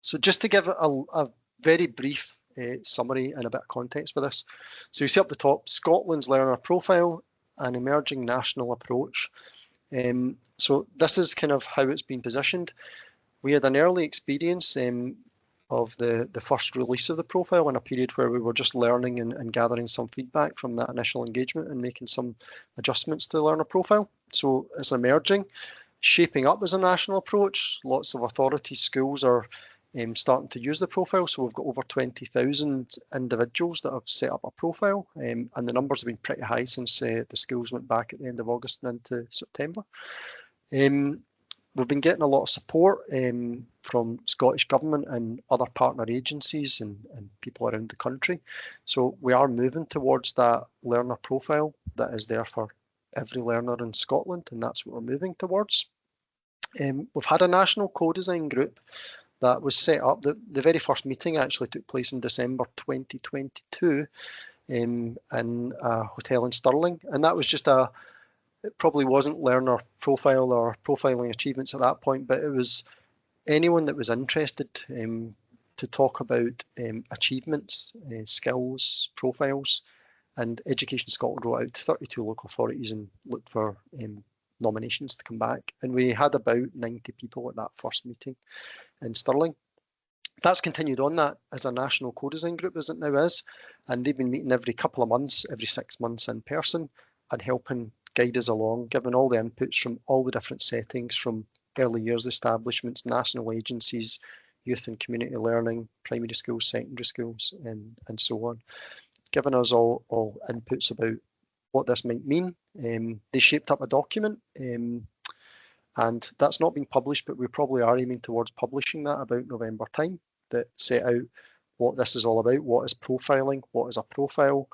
So just to give a very brief summary and a bit of context with this. So you see up the top, Scotland's learner profile, an emerging national approach. So this is kind of how it's been positioned. We had an early experience of the first release of the profile in a period where we were just learning and gathering some feedback from that initial engagement and making some adjustments to the learner profile. So it's emerging, shaping up as a national approach. Lots of authorities, schools are starting to use the profile. So we've got over 20,000 individuals that have set up a profile, and the numbers have been pretty high since the schools went back at the end of August and into September. We've been getting a lot of support from Scottish Government and other partner agencies and people around the country. So we are moving towards that learner profile that is there for every learner in Scotland, and that's what we're moving towards. We've had a national co-design group that was set up. The very first meeting actually took place in December 2022 in a hotel in Stirling, and that was just it probably wasn't learner profile or profiling achievements at that point, but it was anyone that was interested to talk about achievements, skills, profiles, and Education Scotland wrote out to 32 local authorities and looked for nominations to come back. And we had about 90 people at that first meeting in Stirling. That's continued on that as a national co-design group as it now is, and they've been meeting every couple of months, every 6 months in person, and helping guide us along, giving all the inputs from all the different settings, from early years establishments, national agencies, youth and community learning, primary schools, secondary schools, and so on, giving us all inputs about what this might mean. They shaped up a document, and that's not been published, but we probably are aiming towards publishing that about November time, that set out what this is all about, what is profiling, what is a profile,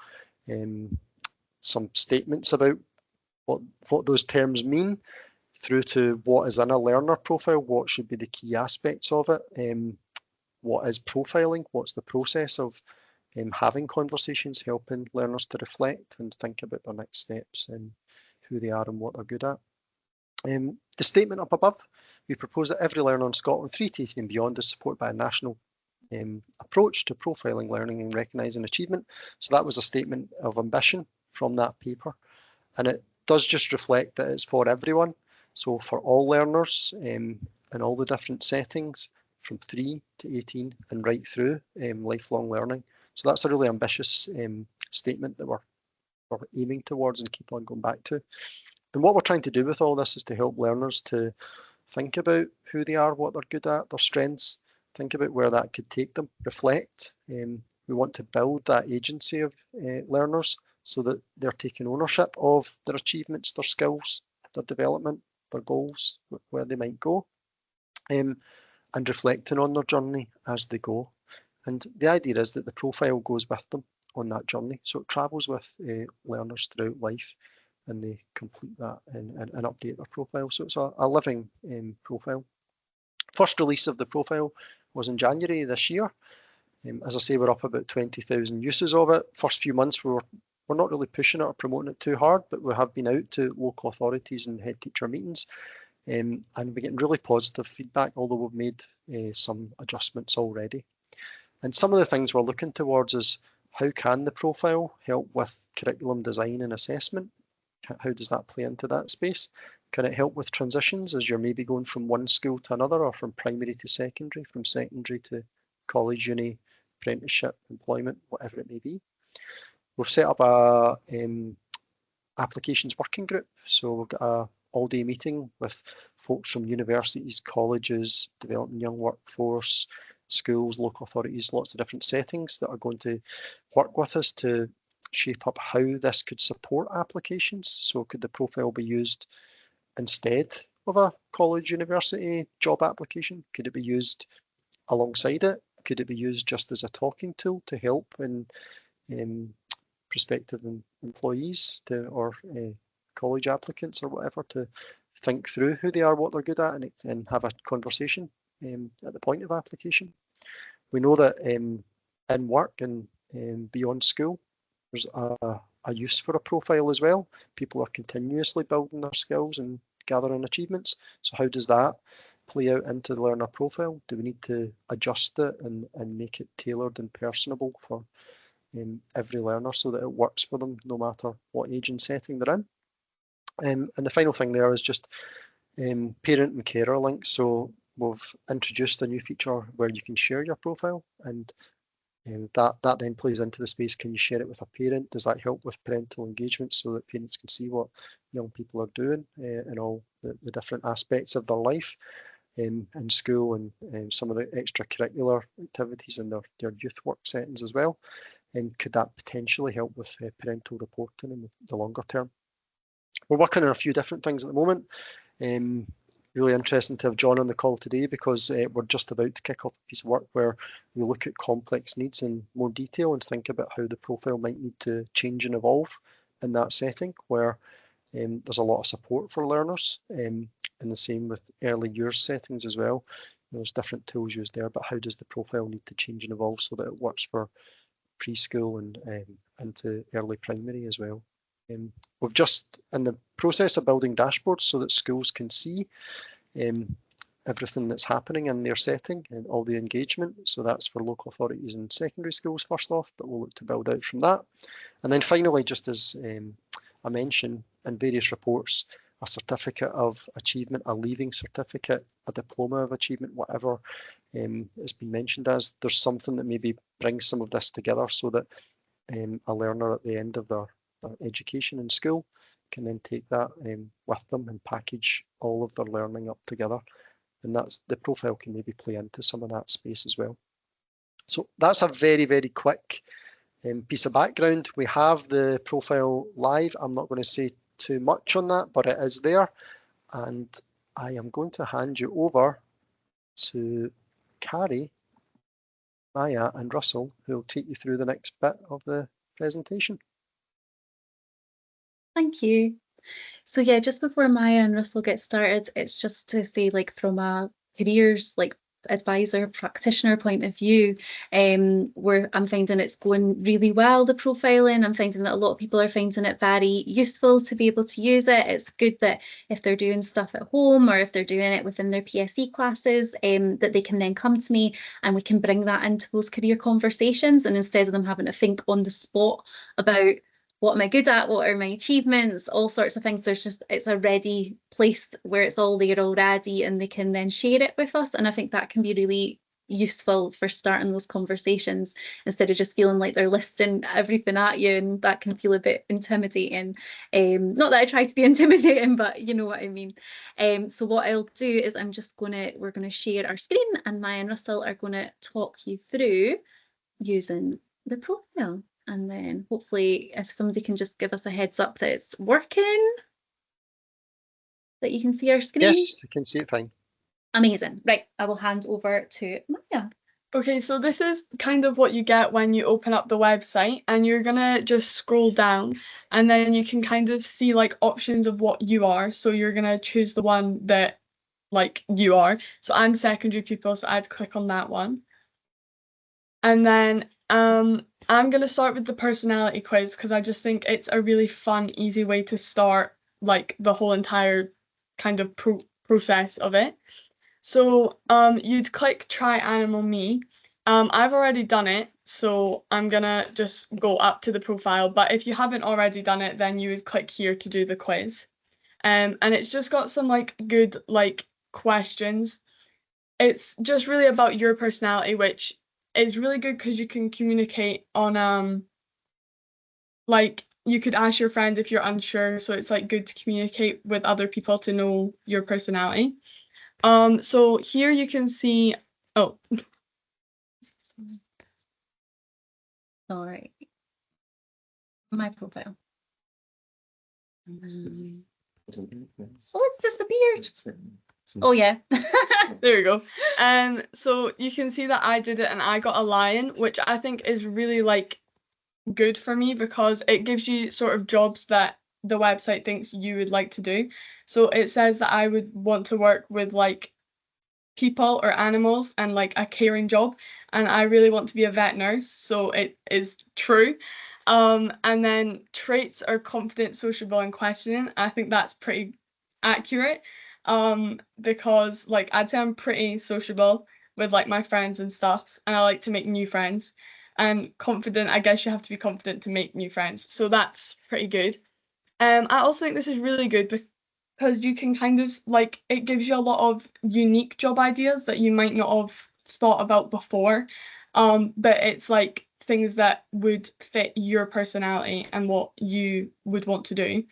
some statements about what those terms mean, through to what is in a learner profile, what should be the key aspects of it, what is profiling, what's the process of having conversations, helping learners to reflect and think about their next steps and who they are and what they're good at. The statement up above, we propose that every learner in Scotland 3 to 18 and beyond is supported by a national approach to profiling learning and recognising achievement. So that was a statement of ambition from that paper, and it does just reflect that it's for everyone. So for all learners in all the different settings, from 3 to 18 and right through lifelong learning. So that's a really ambitious statement that we're aiming towards and keep on going back to. And what we're trying to do with all this is to help learners to think about who they are, what they're good at, their strengths, think about where that could take them, reflect. We want to build that agency of learners so that they're taking ownership of their achievements, their skills, their development, their goals, where they might go, and reflecting on their journey as they go. And the idea is that the profile goes with them on that journey. So it travels with learners throughout life, and they complete that and update their profile. So it's a living profile. First release of the profile was in January this year. As I say, we're up about 20,000 uses of it. First few months we're not really pushing it or promoting it too hard, but we have been out to local authorities and head teacher meetings, and we're getting really positive feedback, although we've made some adjustments already. And some of the things we're looking towards is how can the profile help with curriculum design and assessment? How does that play into that space? Can it help with transitions as you're maybe going from one school to another, or from primary to secondary, from secondary to college, uni, apprenticeship, employment, whatever it may be? We've set up a applications working group. So we've got a all-day meeting with folks from universities, colleges, developing young workforce, schools, local authorities, lots of different settings that are going to work with us to shape up how this could support applications. So could the profile be used instead of a college, university job application? Could it be used alongside it? Could it be used just as a talking tool to help in prospective employees or college applicants or whatever to think through who they are, what they're good at, and have a conversation at the point of application? We know that in work and beyond school, there's a use for a profile as well. People are continuously building their skills and gathering achievements. So how does that play out into the learner profile? Do we need to adjust it and make it tailored and personable for every learner so that it works for them no matter what age and setting they're in? And the final thing there is just parent and carer links. So we've introduced a new feature where you can share your profile, and that then plays into the space. Can you share it with a parent? Does that help with parental engagement so that parents can see what young people are doing in all the different aspects of their life in school and some of the extracurricular activities in their youth work settings as well? And could that potentially help with parental reporting in the longer term? We're working on a few different things at the moment. Really interesting to have John on the call today because we're just about to kick off a piece of work where we look at complex needs in more detail and think about how the profile might need to change and evolve in that setting where there's a lot of support for learners, and the same with early years settings as well. There's different tools used there, but how does the profile need to change and evolve so that it works for preschool and into early primary as well? We've just in the process of building dashboards so that schools can see everything that's happening in their setting and all the engagement. So that's for local authorities and secondary schools first off, but we'll look to build out from that. And then finally, just as I mentioned in various reports, a certificate of achievement, a leaving certificate, a diploma of achievement, whatever it's been mentioned as, there's something that maybe brings some of this together so that a learner at the end of their education in school can then take that with them and package all of their learning up together. And that's the profile can maybe play into some of that space as well. So that's a very, very quick piece of background. We have the profile live. I'm not going to say too much on that, but it is there. And I am going to hand you over to Carrie, Maya and Russell, who will take you through the next bit of the presentation. Thank you. So yeah, just before Maya and Russell get started, it's just to say, like, from a careers advisor practitioner point of view, where I'm finding it's going really well, the profiling. I'm finding that a lot of people are finding it very useful to be able to use it. It's good that if they're doing stuff at home or if they're doing it within their PSE classes, that they can then come to me and we can bring that into those career conversations, and instead of them having to think on the spot about what am I good at, what are my achievements, all sorts of things, it's a ready place where it's all there already and they can then share it with us. And I think that can be really useful for starting those conversations instead of just feeling like they're listing everything at you, and that can feel a bit intimidating. Not that I try to be intimidating, but you know what I mean. So what I'll do is we're gonna share our screen, and Maya and Russell are gonna talk you through using the profile. And then hopefully if somebody can just give us a heads up that it's working, that you can see our screen. Yes, I can see it fine. Amazing. Right, I will hand over to Maya. Okay, so this is kind of what you get when you open up the website, and you're gonna just scroll down and then you can kind of see like options of what you are. So you're gonna choose the one that like you are. So I'm secondary pupil, so I'd click on that one. And then I'm going to start with the personality quiz because I just think it's a really fun, easy way to start like the whole entire kind of process of it. So you'd click try animal me. I've already done it, so I'm gonna just go up to the profile, but if you haven't already done it, then you would click here to do the quiz. And it's just got some like good like questions. It's just really about your personality, which is really good because you can communicate on like you could ask your friend if you're unsure, so it's like good to communicate with other people to know your personality. So here you can see, oh. Sorry. My profile. Oh, it's disappeared. Oh yeah. There you go. So you can see that I did it and I got a lion, which I think is really like good for me because it gives you sort of jobs that the website thinks you would like to do. So it says that I would want to work with like people or animals and like a caring job, and I really want to be a vet nurse, so it is true. And then traits are confident, sociable, and questioning. I think that's pretty accurate. because like I'd say I'm pretty sociable with like my friends and stuff, and I like to make new friends. And confident, I guess you have to be confident to make new friends, so that's pretty good. I also think this is really good because you can kind of like it gives you a lot of unique job ideas that you might not have thought about before. But it's like things that would fit your personality and what you would want to do.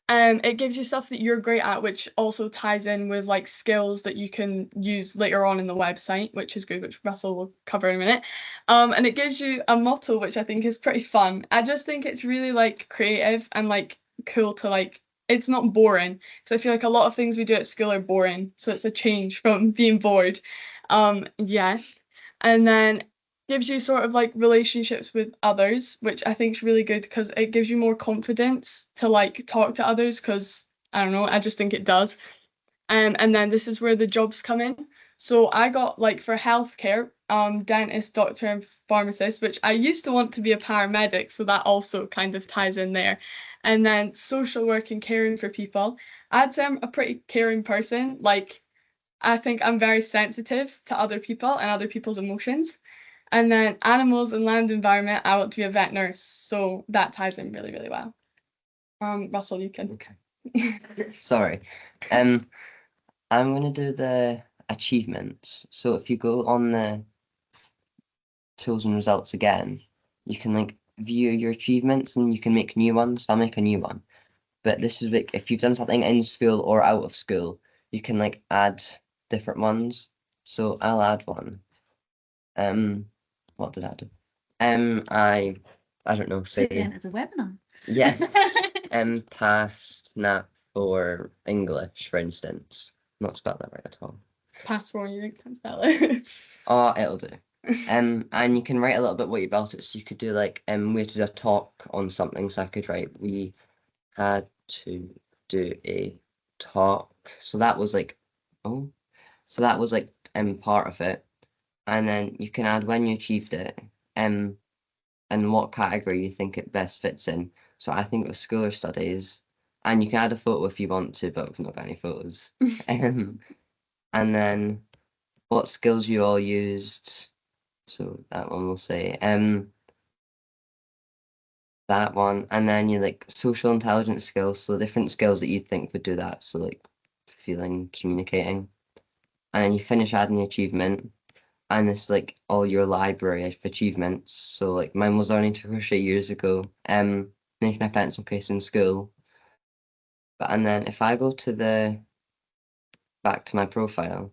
It gives you stuff that you're great at, which also ties in with like skills that you can use later on in the website, which is good, which Russell will cover in a minute. And it gives you a motto, which I think is pretty fun. I just think it's really like creative and like cool to like. It's not boring, because I feel like a lot of things we do at school are boring, so it's a change from being bored. Yeah, and then gives you sort of like relationships with others, which I think is really good because it gives you more confidence to like talk to others, because I don't know, I just think it does. And then this is where the jobs come in. So I got like for healthcare, dentist, doctor, and pharmacist, which I used to want to be a paramedic, so that also kind of ties in there. And then social work and caring for people. I'd say I'm a pretty caring person. Like I think I'm very sensitive to other people and other people's emotions. And then animals and land environment, I want to be a vet nurse. So that ties in really, really well. Russell, you can. Okay. Sorry. I'm gonna do the achievements. So if you go on the tools and results again, you can like view your achievements and you can make new ones. I'll make a new one. But this is like if you've done something in school or out of school, you can like add different ones. So I'll add one. What did I do? I don't know, say It's a webinar. yeah. Passed nat for English, for instance. Not spelled that right at all. Pass for you can't spell it. Oh, it'll do. And you can write a little bit what you about it. So you could do like we had to do a talk on something. So I could write we had to do a talk. So that was like part of it. And then you can add when you achieved it, and what category you think it best fits in. So I think it was school or studies, and you can add a photo if you want to, but we've not got any photos. And then what skills you all used. So that one will say that one, and then you like social intelligence skills, so different skills that you think would do that. So like feeling, communicating, and then you finish adding the achievement. And it's like all your library of achievements. So like mine was learning to crochet years ago, making a pencil case in school. But and then if I go to the back to my profile,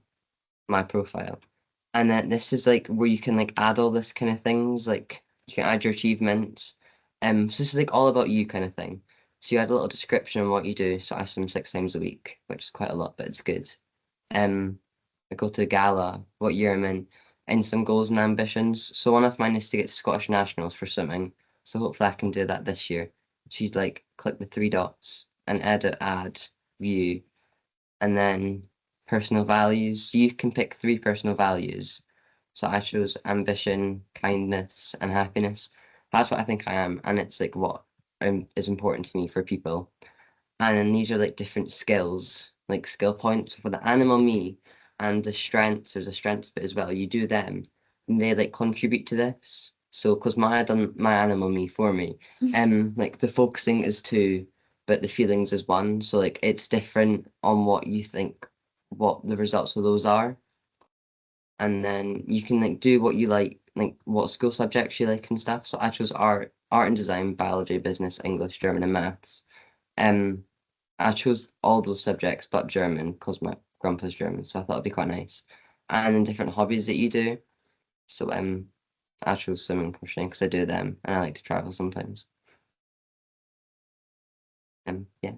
and then this is like where you can like add all this kind of things, like you can add your achievements. So this is like all about you kind of thing. So you add a little description on what you do. So I swim 6 times a week, which is quite a lot, but it's good. I go to the gala, what year I'm in, and some goals and ambitions. So one of mine is to get to Scottish Nationals for swimming. So hopefully I can do that this year. She's like, click the 3 dots and edit, add, view, and then personal values. You can pick 3 personal values. So I chose ambition, kindness, and happiness. That's what I think I am, and it's like what is important to me for people. And then these are like different skills, like skill points for the animal me and the strengths. There's a strengths bit as well. You do them, and they like contribute to this. So because Maya done my animal me for me, like the focusing is 2, but the feelings is 1. So like it's different on what you think, what the results of those are, and then you can like do what you like what school subjects you like and stuff. So I chose art and design, biology, business, English, German, and maths. I chose all those subjects but German because my grandpa's German, so I thought it'd be quite nice. And then different hobbies that you do. So I chose swimming and crocheting because I do them and I like to travel sometimes. Yeah.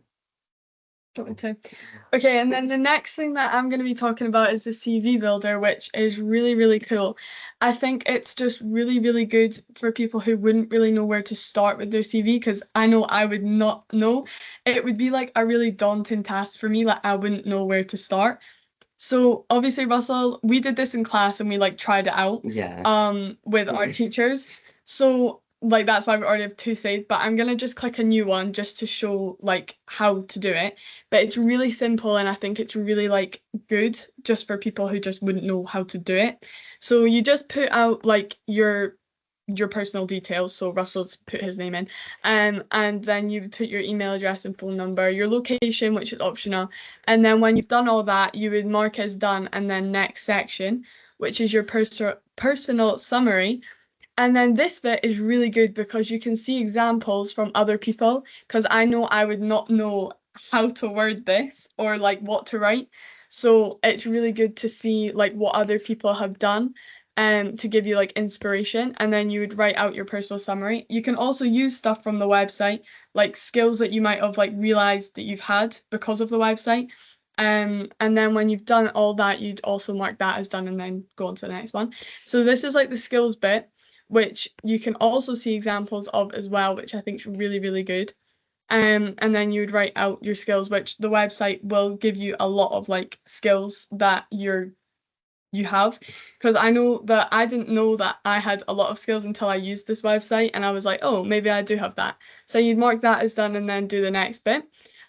Okay, and then the next thing that I'm going to be talking about is the CV builder, which is really, really cool. I think it's just really, really good for people who wouldn't really know where to start with their CV, because I know I would not know. It would be like a really daunting task for me, like I wouldn't know where to start. So obviously, Russell, we did this in class and we like tried it out Yeah. with our teachers. So like that's why we already have 2 saved, but I'm gonna just click a new one just to show like how to do it. But it's really simple, and I think it's really like good just for people who just wouldn't know how to do it. So you just put out like your personal details, so Russell's put his name in, and then you put your email address and phone number, your location, which is optional, and then when you've done all that, you would mark as done, and then next section, which is your personal summary. And then this bit is really good because you can see examples from other people, because I know I would not know how to word this or like what to write. So it's really good to see like what other people have done to give you like inspiration, and then you would write out your personal summary. You can also use stuff from the website, like skills that you might have like realized that you've had because of the website. And then when you've done all that, you'd also mark that as done and then go on to the next one. So this is like the skills bit, which you can also see examples of as well, which I think is really, really good. And then you would write out your skills, which the website will give you a lot of like skills that you have, because I know that I didn't know that I had a lot of skills until I used this website, and I was like, oh, maybe I do have that. So you'd mark that as done and then do the next bit.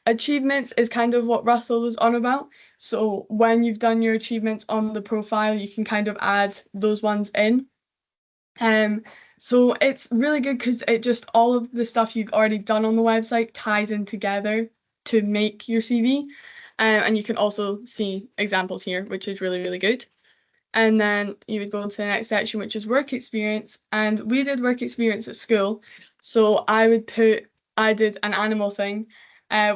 Achievements is kind of what Russell was on about. So when you've done your achievements on the profile, you can kind of add those ones in. So it's really good because it just all of the stuff you've already done on the website ties in together to make your CV. And you can also see examples here, which is really, really good. And then you would go into the next section, which is work experience. And we did work experience at school. So I did an animal thing,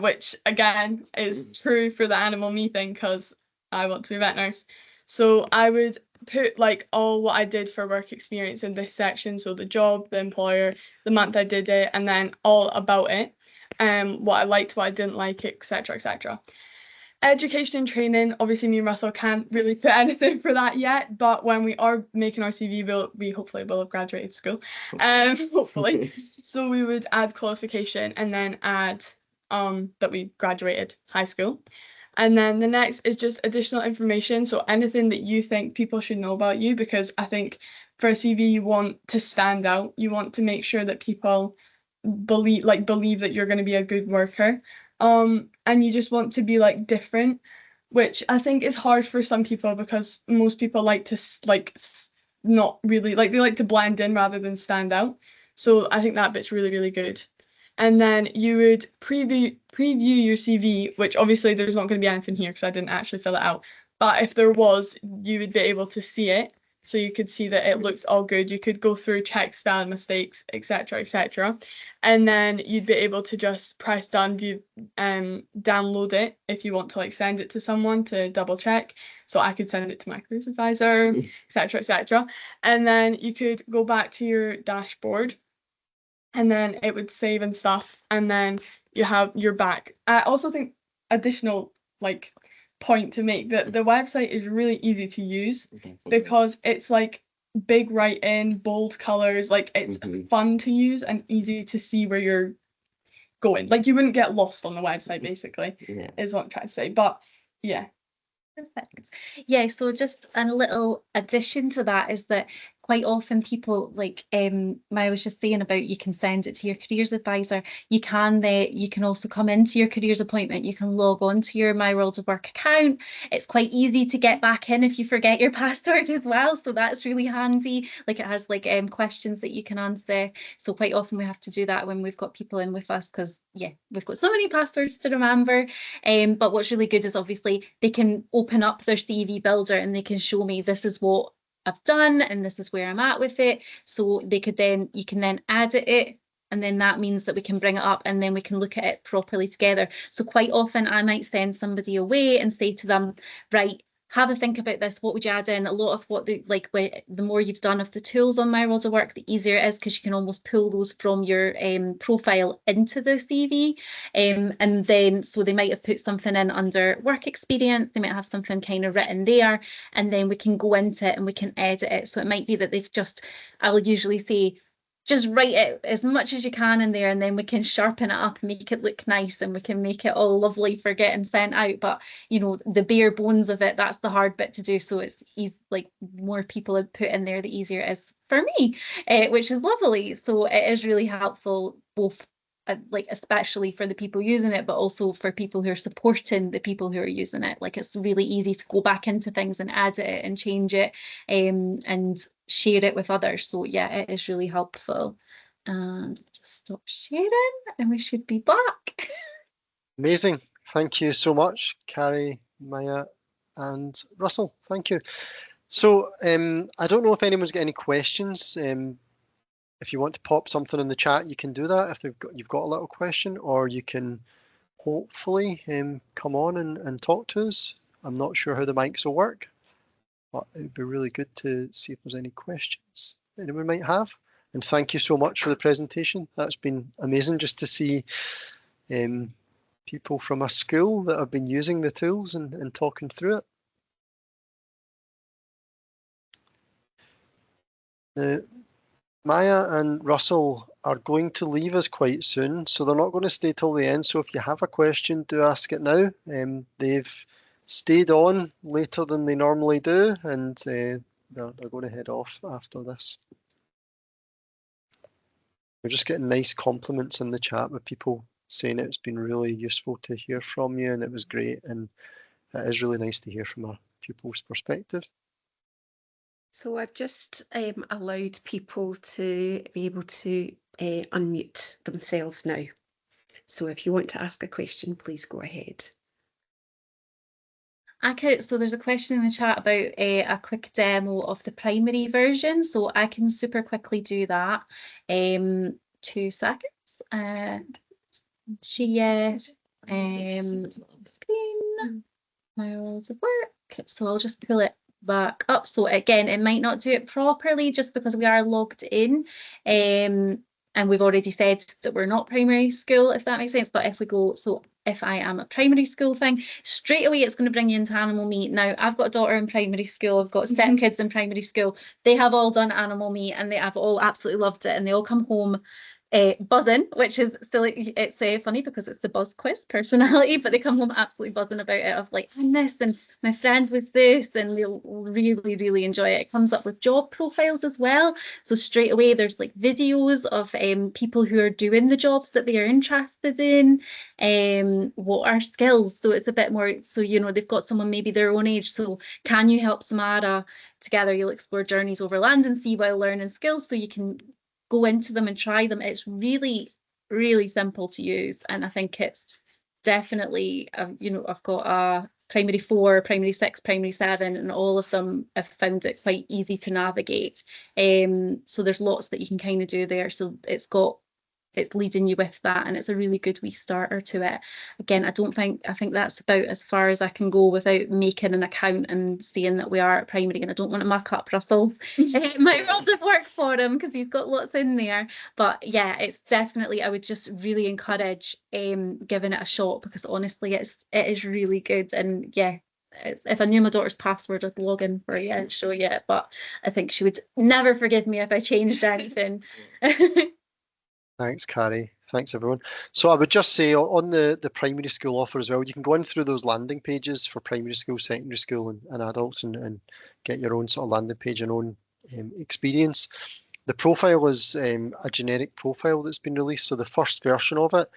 which again is true for the animal me thing because I want to be a vet nurse. So I would put like all what I did for work experience in this section. So the job, the employer, the month I did it, and then all about it. What I liked, what I didn't like, etc., etc. Education and training, obviously me and Russell can't really put anything for that yet, but when we are making our CV, we hopefully will have graduated school, hopefully. So we would add qualification and then add that we graduated high school. And then the next is just additional information, so anything that you think people should know about you, because I think for a CV you want to stand out, you want to make sure that people believe that you're going to be a good worker. And you just want to be like different, which I think is hard for some people because most people like to not really like, they like to blend in rather than stand out. So I think that bit's really, really good. And then you would preview your CV, which obviously there's not going to be anything here because I didn't actually fill it out. But if there was, you would be able to see it. So you could see that it looked all good. You could go through, check spelling mistakes, etc., etc. And then you'd be able to just press done, download it if you want to like send it to someone to double check. So I could send it to my careers advisor, etc., etc. And then you could go back to your dashboard, and then it would save and stuff, and then you have your back. I also think additional like point to make that the website is really easy to use because it's like big writing, bold colors, like it's fun to use and easy to see where you're going. Like you wouldn't get lost on the website basically, is what I'm trying to say. But yeah. Perfect. Yeah, so just a little addition to that is that quite often people like I was just saying about you can send it to your careers advisor. You can also come into your careers appointment. You can log on to your My World of Work account. It's quite easy to get back in if you forget your password as well. So that's really handy. Like it has like questions that you can answer. So quite often we have to do that when we've got people in with us because yeah, we've got so many passwords to remember. But what's really good is obviously they can open up their CV builder and they can show me this is what I've done and this is where I'm at with it. So you can then edit it, and then that means that we can bring it up and then we can look at it properly together. So quite often I might send somebody away and say to them, right, have a think about this. What would you add in? A lot of what the more you've done of the tools on My World of Work, the easier it is because you can almost pull those from your profile into the CV. And then so they might have put something in under work experience. They might have something kind of written there, and then we can go into it and we can edit it. So it might be that I'll usually say, just write it as much as you can in there, and then we can sharpen it up and make it look nice, and we can make it all lovely for getting sent out. But the bare bones of it, that's the hard bit to do. So it's easy, like more people have put in there, the easier it is for me, which is lovely. So it is really helpful, both like especially for the people using it, but also for people who are supporting the people who are using it. Like it's really easy to go back into things and edit it and change it, and share it with others. So yeah, it is really helpful. And just stop sharing and we should be back. Amazing. Thank you so much, Carrie, Maya, and Russell. Thank you. So I don't know if anyone's got any questions. If you want to pop something in the chat, you can do that if you've got a little question, or you can hopefully come on and talk to us. I'm not sure how the mics will work, but it'd be really good to see if there's any questions anyone might have. And thank you so much for the presentation. That's been amazing just to see people from a school that have been using the tools and talking through it. Now, Maya and Russell are going to leave us quite soon, so they're not going to stay till the end. So if you have a question, do ask it now. They've stayed on later than they normally do, and they're going to head off after this. We're just getting nice compliments in the chat with people saying it's been really useful to hear from you and it was great, and it is really nice to hear from a pupil's perspective. So I've just allowed people to be able to unmute themselves now. So if you want to ask a question, please go ahead. So there's a question in the chat about a quick demo of the primary version, so I can super quickly do that. 2 seconds. And share screen, my worlds of work. So I'll just pull it back up. So again, it might not do it properly just because we are logged in. And we've already said that we're not primary school, if that makes sense. But if we go, so if I am a primary school thing, straight away it's going to bring you into Animal Meet. Now, I've got a daughter in primary school, I've got step kids in primary school. They have all done Animal Meet and they have all absolutely loved it. And they all come home buzzing, which is silly. It's funny because it's the buzz quiz personality, but they come home absolutely buzzing about it, of like, I'm this and my friend was this, and they'll really, really enjoy it. It comes up with job profiles as well. So straight away there's like videos of people who are doing the jobs that they are interested in, what are skills. So it's a bit more, so they've got someone maybe their own age. So can you help Samara? Together you'll explore journeys over land and sea while learning skills. So you can go into them and try them. It's really, really simple to use, and I think it's definitely, I've got a primary 4, primary 6, primary 7, and all of them have found it quite easy to navigate. So there's lots that you can kind of do there. So it's leading you with that, and it's a really good wee starter to it. Again, I think that's about as far as I can go without making an account and saying that we are at primary, and I don't want to muck up Russell's my world of work for him because he's got lots in there. But yeah, it's definitely, I would just really encourage giving it a shot, because honestly it is really good. And yeah, if I knew my daughter's password, I'd log in for you and show you it, but I think she would never forgive me if I changed anything. Thanks, Carrie. Thanks, everyone. So I would just say on the primary school offer as well, you can go in through those landing pages for primary school, secondary school, and adults, and get your own sort of landing page and own experience. The profile is a generic profile that's been released. So the first version of it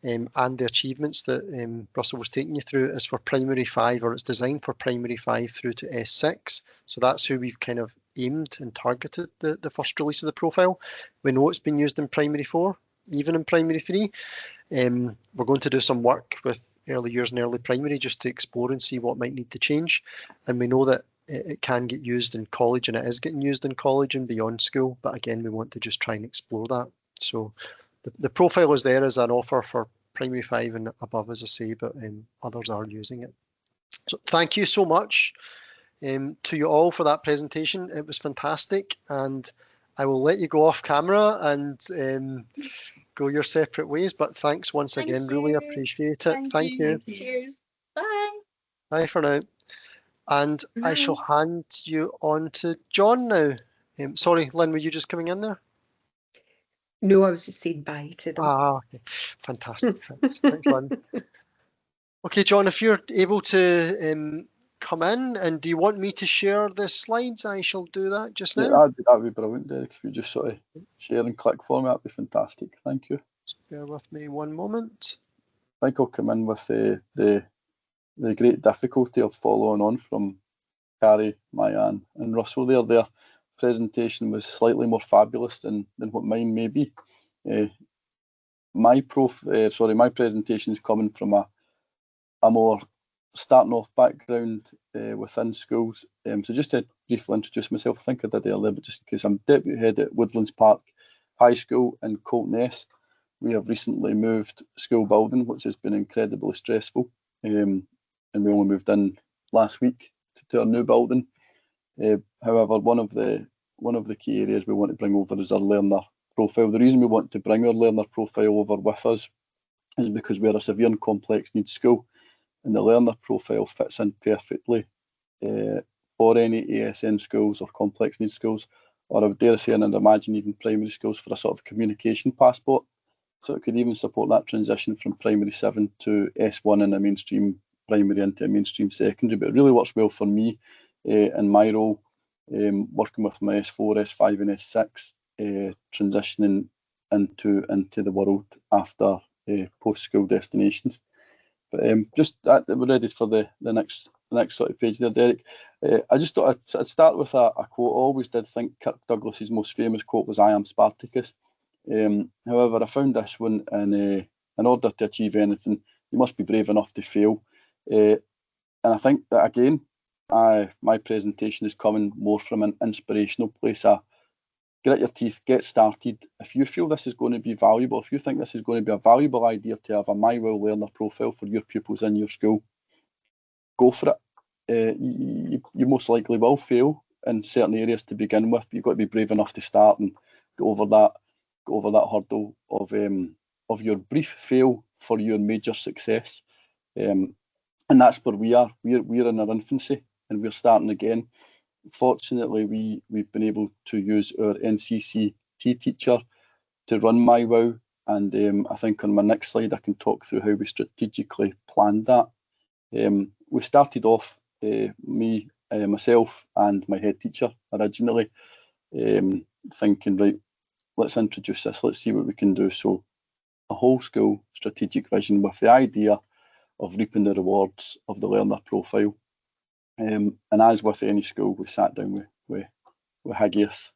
and the achievements that Russell was taking you through is for primary 5, or it's designed for primary 5 through to S6. So that's who we've kind of aimed and targeted the first release of the profile. We know it's been used in primary 4, even in primary 3. We're going to do some work with early years and early primary just to explore and see what might need to change. And we know that it can get used in college, and it is getting used in college and beyond school. But again, we want to just try and explore that. So the profile is there as an offer for primary 5 and above, as I say, but others are using it. So thank you so much to you all for that presentation. It was fantastic, and I will let you go off camera and go your separate ways. But thanks once again, really appreciate it. Thank you. Cheers. Bye. Bye for now. And I shall hand you on to John now. Sorry, Lynn, were you just coming in there? No, I was just saying bye to them. Okay. Fantastic. Thanks, Lynn. Okay, John, if you're able to come in, and do you want me to share the slides? I shall do that just Yeah, now. that'd be brilliant, Derek. If you just sort of share and click for me, that'd be fantastic. Thank you. Just bear with me one moment. I think I'll come in with the great difficulty of following on from Carrie, Mayanne and Russell there. Their presentation was slightly more fabulous than what mine may be. My presentation is coming from a more starting off background within schools. So just to briefly introduce myself, I think I did earlier, but just in case, I'm Deputy Head at Woodlands Park High School in Coltness. We have recently moved school building, which has been incredibly stressful. And we only moved in last week to our new building. However, one of the key areas we want to bring over is our learner profile. The reason we want to bring our learner profile over with us is because we're a severe and complex needs school, and the learner profile fits in perfectly for any ASN schools or complex needs schools, or I would dare say, and I'd imagine even primary schools, for a sort of communication passport. So it could even support that transition from primary 7 to S1 in a mainstream primary into a mainstream secondary. But it really works well for me in my role, working with my S4, S5 and S6, transitioning into the world after post-school destinations. But just that, we're ready for the next sort of page there, Derek. I just thought I'd start with a quote. I always did think Kirk Douglas's most famous quote was "I am Spartacus." However, I found this one, in order to achieve anything, you must be brave enough to fail. And I think that, again, my presentation is coming more from an inspirational place. Grit your teeth, get started. If you feel this is going to be valuable, if you think this is going to be a valuable idea to have a MyWell learner profile for your pupils in your school, go for it. You most likely will fail in certain areas to begin with, but you've got to be brave enough to start and go over that hurdle of your brief fail for your major success. And that's where we are. We're in our infancy and we're starting again. Fortunately, we've been able to use our NCCT teacher to run MyWow, and I think on my next slide I can talk through how we strategically planned that. We started off, myself and my head teacher originally, thinking, right, let's introduce this, let's see what we can do. So a whole school strategic vision with the idea of reaping the rewards of the learner profile. And as with any school, we sat down with Hagios.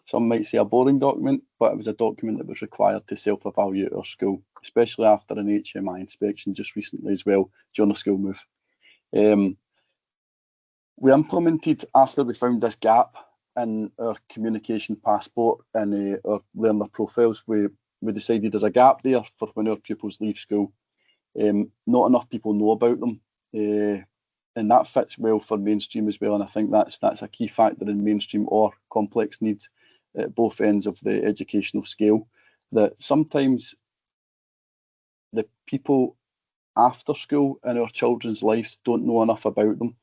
Some might say a boring document, but it was a document that was required to self-evaluate our school, especially after an HMI inspection just recently as well, during the school move. We implemented, after we found this gap in our communication passport and our learner profiles, we decided there's a gap there for when our pupils leave school. Not enough people know about them. And that fits well for mainstream as well, and I think that's a key factor in mainstream or complex needs at both ends of the educational scale, that sometimes the people after school in our children's lives don't know enough about them,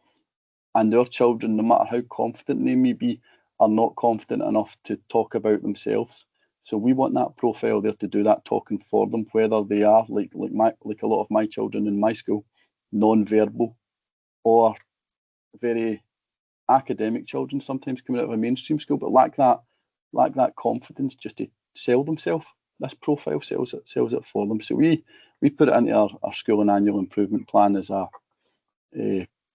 and our children, no matter how confident they may be, are not confident enough to talk about themselves. So we want that profile there to do that talking for them, whether they are like a lot of my children in my school, non-verbal, or very academic children sometimes coming out of a mainstream school, but lack that confidence just to sell themselves. This profile sells it for them. So we put it into our school and annual improvement plan as a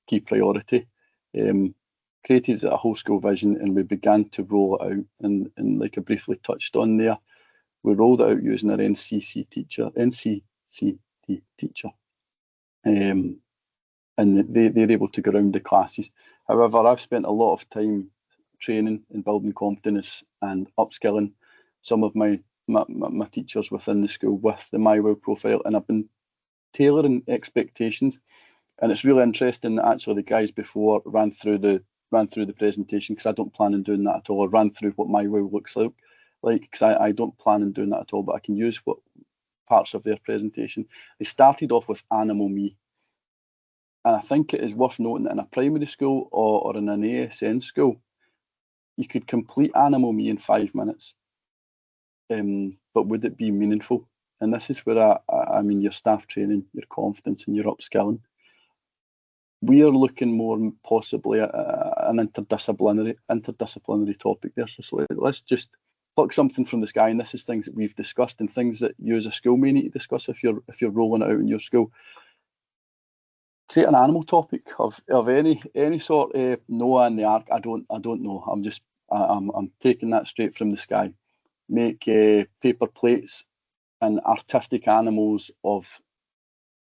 key priority. Created a whole school vision, and we began to roll it out. And like I briefly touched on there, we rolled it out using our NCCT teacher. And they're able to go around the classes. However, I've spent a lot of time training and building confidence and upskilling some of my teachers within the school with the MyWell profile, and I've been tailoring expectations. And it's really interesting that actually the guys before ran through the presentation, because I don't plan on doing that at all. I ran through what MyWell looks like because I don't plan on doing that at all, but I can use what parts of their presentation. They started off with Animal Me. And I think it is worth noting that in a primary school or in an ASN school, you could complete Animal Me in 5 minutes. but would it be meaningful? And this is where I mean your staff training, your confidence and your upskilling. We are looking more possibly at an interdisciplinary topic there. So let's just pluck something from the sky, and this is things that we've discussed and things that you as a school may need to discuss if you're rolling it out in your school. Create an animal topic of any sort. Noah and the Ark. I don't know. I'm taking that straight from the sky. Make paper plates and artistic animals of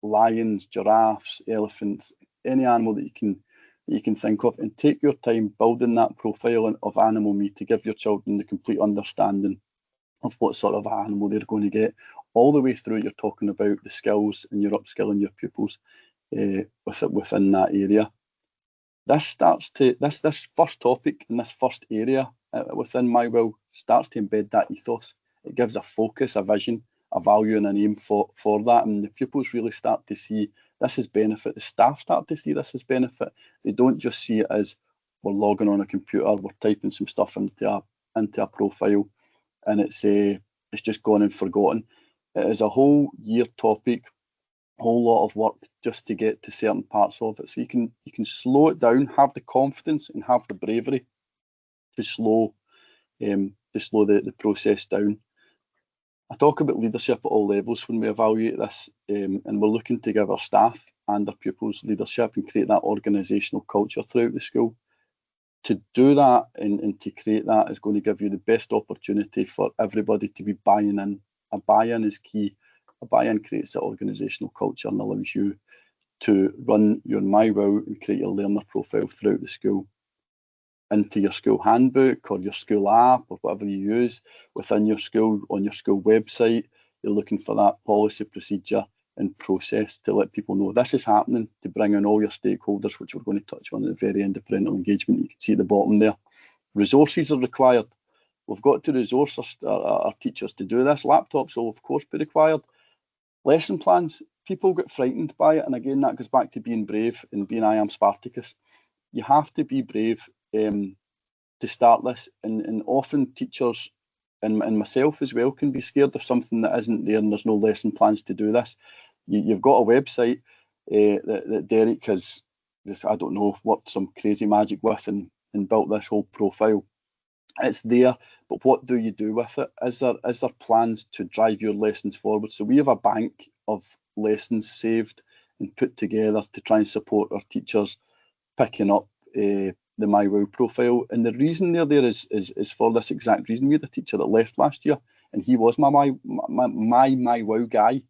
lions, giraffes, elephants, any animal that you can think of, and take your time building that profile of Animal Me to give your children the complete understanding of what sort of animal they're going to get. All the way through, you're talking about the skills and you're upskilling your pupils within that area. This first topic and this first area within My Will starts to embed that ethos. It gives a focus, a vision, a value and an aim for that, and the pupils really start to see this as benefit. The staff start to see this as benefit. They don't just see it as we're logging on a computer, we're typing some stuff into a profile, and it's just gone and forgotten. It is a whole year topic, a whole lot of work just to get to certain parts of it. So you can slow it down, have the confidence and have the bravery to slow the process down. I talk about leadership at all levels when we evaluate this, and we're looking to give our staff and our pupils leadership and create that organisational culture throughout the school. To do that and to create that is going to give you the best opportunity for everybody to be buying in. A buy-in is key. A buy-in creates that organisational culture and allows you to run your My Will and create your learner profile throughout the school. Into your school handbook or your school app or whatever you use within your school, on your school website, you're looking for that policy, procedure and process to let people know this is happening, to bring in all your stakeholders, which we're going to touch on at the very end of parental engagement. You can see at the bottom there. Resources are required. We've got to resource our teachers to do this. Laptops will of course be required. Lesson plans, people get frightened by it, and again that goes back to being brave and being I am Spartacus. You have to be brave to start this, and often teachers and myself as well can be scared of something that isn't there and there's no lesson plans to do this. You've got a website that Derek has, I don't know, worked some crazy magic with and built this whole profile. It's there, but what do you do with it? Is there plans to drive your lessons forward? So we have a bank of lessons saved and put together to try and support our teachers picking up the My Will profile. And the reason there is for this exact reason. We had a teacher that left last year, and he was my Will guy,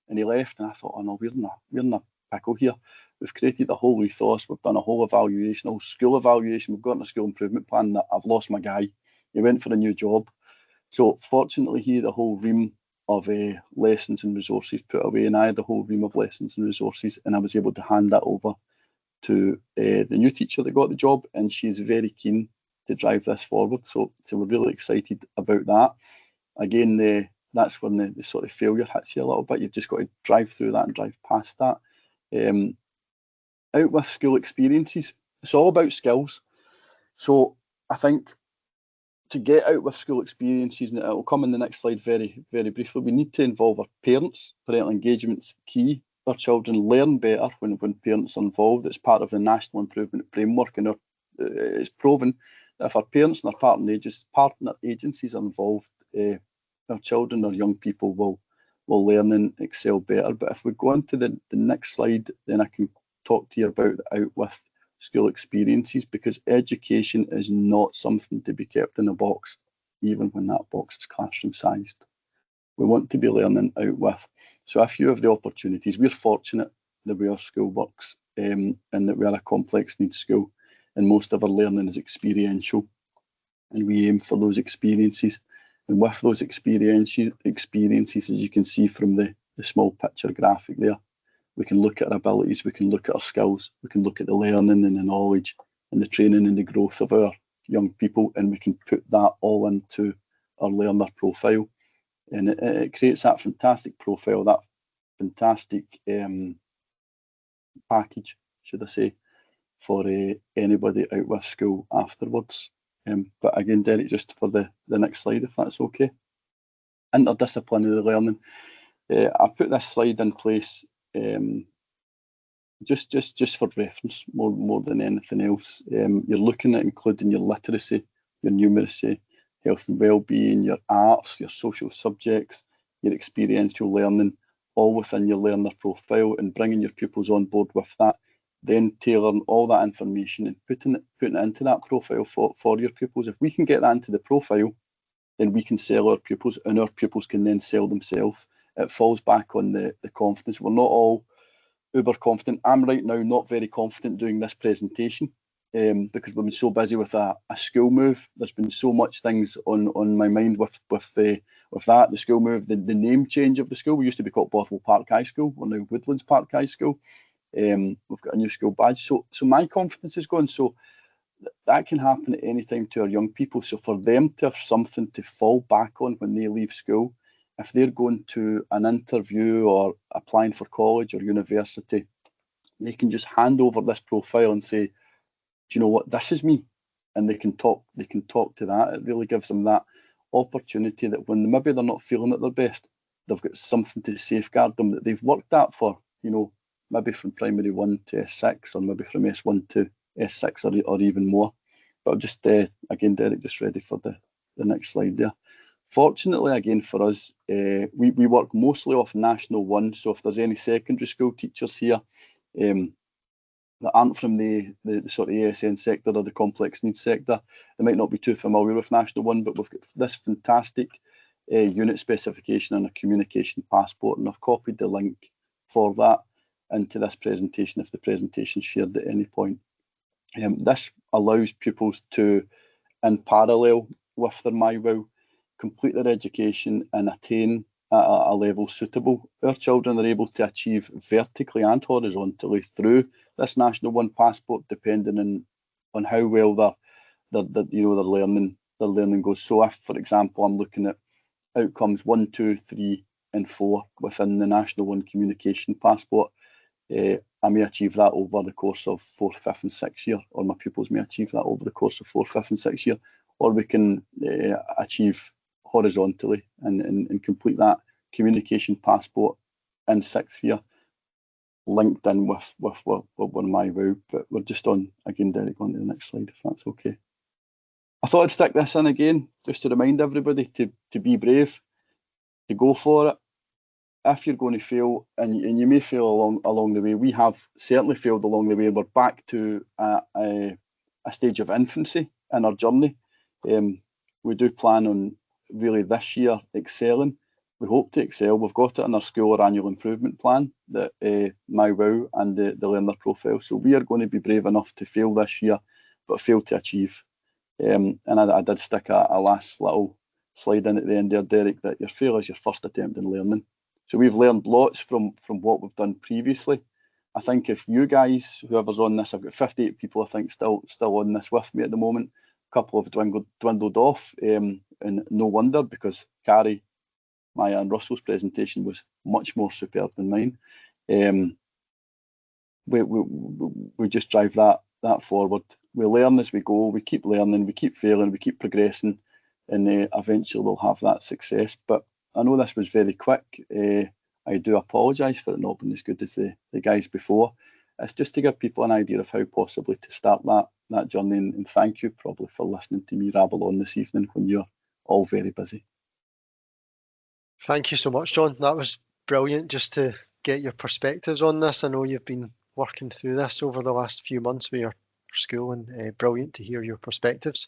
and he left, and I thought, oh no, we're in a pickle here. We've created a whole ethos, we've done a whole evaluation, a whole school evaluation, we've got a school improvement plan, that I've lost my guy. He went for a new job. So fortunately he had a whole ream of lessons and resources put away, and I had a whole ream of lessons and resources, and I was able to hand that over to the new teacher that got the job, and she's very keen to drive this forward. So we're really excited about that. Again, that's when the sort of failure hits you a little bit. You've just got to drive through that and drive past that. Out with school experiences, it's all about skills. So I think to get out with school experiences, and it will come in the next slide very, very briefly, we need to involve our parents. Parental engagement's key. Our children learn better when parents are involved. It's part of the National Improvement Framework, and it's proven that if our parents and our partner agencies are involved, our children or young people will learn and excel better. But if we go on to the next slide, then I can talk to you about out with school experiences, because education is not something to be kept in a box, even when that box is classroom sized. We want to be learning out with. So if you have the opportunities, we're fortunate the way our school works, and that we are a complex needs school, and most of our learning is experiential, and we aim for those experiences. And with those experiences, as you can see from the small picture graphic there, we can look at our abilities, we can look at our skills, we can look at the learning and the knowledge and the training and the growth of our young people, and we can put that all into our learner profile. And it creates that fantastic profile, that fantastic package, should I say, for anybody out with school afterwards. But again, Derek, just for the next slide, if that's okay. interdisciplinary learning. I put this slide in place just for reference more than anything else. You're looking at including your literacy, your numeracy, health and well-being, your arts, your social subjects, your experiential learning, all within your learner profile, and bringing your pupils on board with that, then tailoring all that information and putting it into that profile for your pupils. If we can get that into the profile, then we can sell our pupils, and our pupils can then sell themselves. It falls back on the confidence. We're not all uber confident. I'm right now not very confident doing this presentation because we've been so busy with a school move. There's been so much things on my mind with that, the school move, the name change of the school. We used to be called Bothwell Park High School. We're now Woodlands Park High School. We've got a new school badge. So my confidence is gone. So that can happen at any time to our young people. So for them to have something to fall back on when they leave school, if they're going to an interview or applying for college or university, they can just hand over this profile and say, do you know what, this is me, and they can talk to that. It really gives them that opportunity that when maybe they're not feeling at their best, they've got something to safeguard them that they've worked at for, maybe from primary 1 to S6, or maybe from S1 to S6 or even more. But just again, Derek, just ready for the next slide there. Fortunately, again, for us, we work mostly off National 1. So if there's any secondary school teachers here that aren't from the sort of ASN sector or the complex needs sector, they might not be too familiar with National 1, but we've got this fantastic unit specification and a communication passport, and I've copied the link for that into this presentation if the presentation's shared at any point. This allows pupils to, in parallel with their MyWow, complete their education and attain a level suitable. Our children are able to achieve vertically and horizontally through this National 1 passport, depending on how well their learning goes. So if, for example, I'm looking at outcomes 1, 2, 3, and 4 within the National 1 communication passport, I may achieve that over the course of 4th, 5th and 6th year, or my pupils may achieve that over the course of 4th, 5th and 6th year, or we can achieve horizontally and complete that communication passport in 6th year, linked in with MyWow. But we're just on, again, Derek, on to the next slide, if that's okay. I thought I'd stick this in again, just to remind everybody to be brave, to go for it. If you're going to fail, and you may fail along the way, we have certainly failed along the way. We're back to a stage of infancy in our journey. We do plan on really this year excelling. We hope to excel. We've got it in our school or annual improvement plan, that MyWow and the learner profile. So we are going to be brave enough to fail this year, but fail to achieve. And I did stick a last little slide in at the end there, Derek, that your fail is your first attempt in learning. So we've learned lots from what we've done previously. I think if you guys, whoever's on this, I've got 58 people, I think, still on this with me at the moment. A couple have dwindled off, and no wonder, because Carrie, Maya and Russell's presentation was much more superb than mine. We just drive that forward. We learn as we go, we keep learning, we keep failing, we keep progressing, and eventually we'll have that success. But I know this was very quick. I do apologise for it not being as good as the guys before. It's just to give people an idea of how possibly to start that journey, and thank you probably for listening to me rabble on this evening when you're all very busy. Thank you so much, John. That was brilliant, just to get your perspectives on this. I know you've been working through this over the last few months with your school, and brilliant to hear your perspectives.